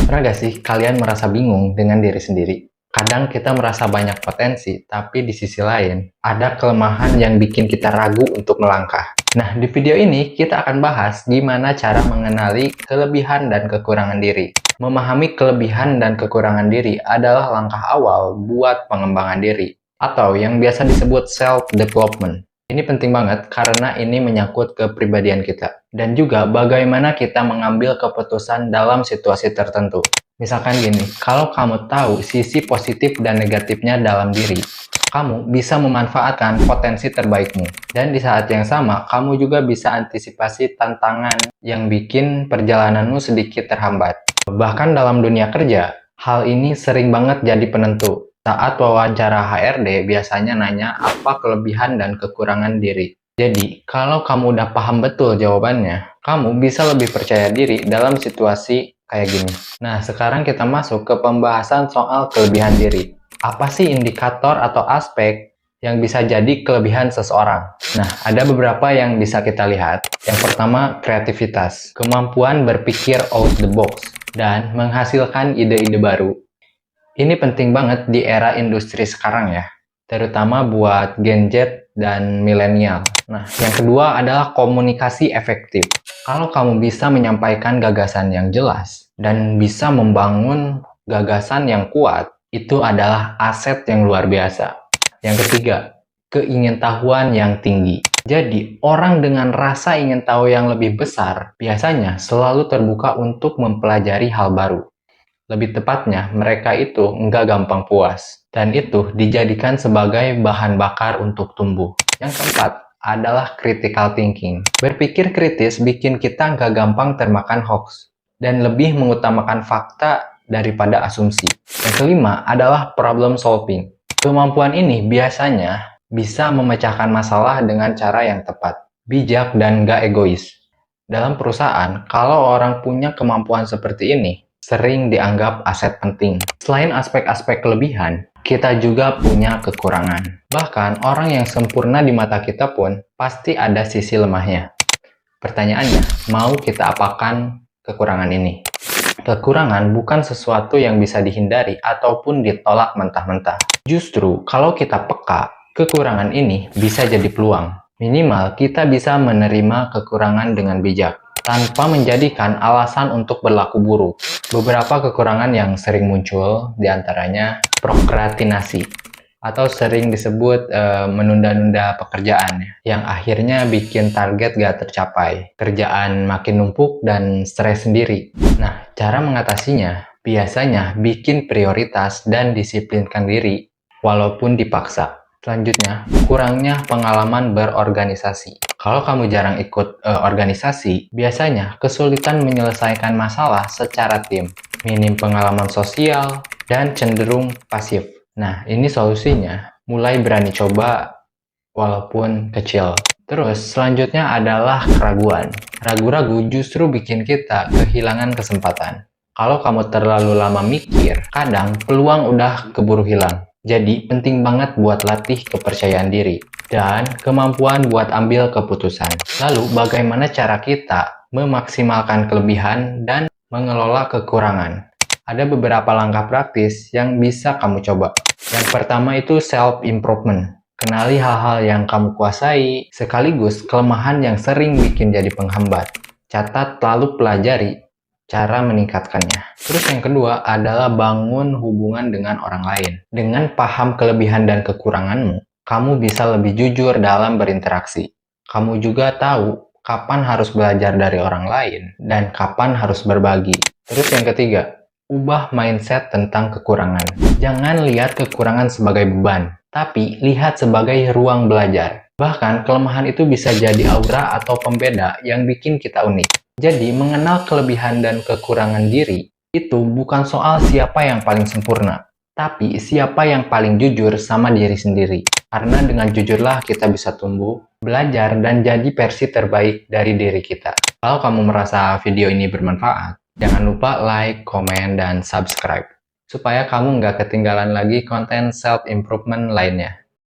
Pernah gak sih kalian merasa bingung dengan diri sendiri? Kadang kita merasa banyak potensi, tapi di sisi lain, ada kelemahan yang bikin kita ragu untuk melangkah. Nah, di video ini kita akan bahas gimana cara mengenali kelebihan dan kekurangan diri. Memahami kelebihan dan kekurangan diri adalah langkah awal buat pengembangan diri, atau yang biasa disebut self-development. Ini penting banget karena ini menyangkut kepribadian kita dan juga bagaimana kita mengambil keputusan dalam situasi tertentu. Misalkan gini, kalau kamu tahu sisi positif dan negatifnya dalam diri, kamu bisa memanfaatkan potensi terbaikmu. Dan di saat yang sama, kamu juga bisa antisipasi tantangan yang bikin perjalananmu sedikit terhambat. Bahkan dalam dunia kerja, hal ini sering banget jadi penentu. Saat wawancara HRD biasanya nanya apa kelebihan dan kekurangan diri. Jadi, kalau kamu udah paham betul jawabannya, kamu bisa lebih percaya diri dalam situasi kayak gini. Nah, sekarang kita masuk ke pembahasan soal kelebihan diri. Apa sih indikator atau aspek yang bisa jadi kelebihan seseorang? Nah, ada beberapa yang bisa kita lihat. Yang pertama, kreativitas. Kemampuan berpikir out the box dan menghasilkan ide-ide baru. Ini penting banget di era industri sekarang ya, terutama buat Gen Z dan milenial. Nah, yang kedua adalah komunikasi efektif. Kalau kamu bisa menyampaikan gagasan yang jelas dan bisa membangun gagasan yang kuat, itu adalah aset yang luar biasa. Yang ketiga, keingintahuan yang tinggi. Jadi, orang dengan rasa ingin tahu yang lebih besar biasanya selalu terbuka untuk mempelajari hal baru. Lebih tepatnya, mereka itu nggak gampang puas. Dan itu dijadikan sebagai bahan bakar untuk tumbuh. Yang keempat adalah critical thinking. Berpikir kritis bikin kita nggak gampang termakan hoax. Dan lebih mengutamakan fakta daripada asumsi. Yang kelima adalah problem solving. Kemampuan ini biasanya bisa memecahkan masalah dengan cara yang tepat, bijak, dan nggak egois. Dalam perusahaan, kalau orang punya kemampuan seperti ini, sering dianggap aset penting. Selain aspek-aspek kelebihan, kita juga punya kekurangan. Bahkan, orang yang sempurna di mata kita pun pasti ada sisi lemahnya. Pertanyaannya, mau kita apakan kekurangan ini? Kekurangan bukan sesuatu yang bisa dihindari ataupun ditolak mentah-mentah. Justru, kalau kita peka, kekurangan ini bisa jadi peluang. Minimal, kita bisa menerima kekurangan dengan bijak, tanpa menjadikan alasan untuk berlaku buruk. Beberapa kekurangan yang sering muncul diantaranya prokrastinasi atau sering disebut menunda-nunda pekerjaan yang akhirnya bikin target gak tercapai, kerjaan makin numpuk dan stres sendiri. Nah, cara mengatasinya biasanya bikin prioritas dan disiplinkan diri walaupun dipaksa. Selanjutnya, kurangnya pengalaman berorganisasi. Kalau kamu jarang ikut organisasi, biasanya kesulitan menyelesaikan masalah secara tim, minim pengalaman sosial, dan cenderung pasif. Nah, ini solusinya. Mulai berani coba walaupun kecil. Terus, selanjutnya adalah keraguan. Ragu-ragu justru bikin kita kehilangan kesempatan. Kalau kamu terlalu lama mikir, kadang peluang udah keburu hilang. Jadi, penting banget buat latih kepercayaan diri dan kemampuan buat ambil keputusan. Lalu, bagaimana cara kita memaksimalkan kelebihan dan mengelola kekurangan? Ada beberapa langkah praktis yang bisa kamu coba. Yang pertama itu self-improvement. Kenali hal-hal yang kamu kuasai, sekaligus kelemahan yang sering bikin jadi penghambat. Catat lalu pelajari cara meningkatkannya. Terus yang kedua adalah bangun hubungan dengan orang lain. Dengan paham kelebihan dan kekuranganmu, kamu bisa lebih jujur dalam berinteraksi. Kamu juga tahu kapan harus belajar dari orang lain dan kapan harus berbagi. Terus yang ketiga, ubah mindset tentang kekurangan. Jangan lihat kekurangan sebagai beban, tapi lihat sebagai ruang belajar. Bahkan kelemahan itu bisa jadi aura atau pembeda yang bikin kita unik. Jadi, mengenal kelebihan dan kekurangan diri itu bukan soal siapa yang paling sempurna, tapi siapa yang paling jujur sama diri sendiri. Karena dengan jujurlah kita bisa tumbuh, belajar, dan jadi versi terbaik dari diri kita. Kalau kamu merasa video ini bermanfaat, jangan lupa like, komen, dan subscribe, supaya kamu nggak ketinggalan lagi konten self-improvement lainnya.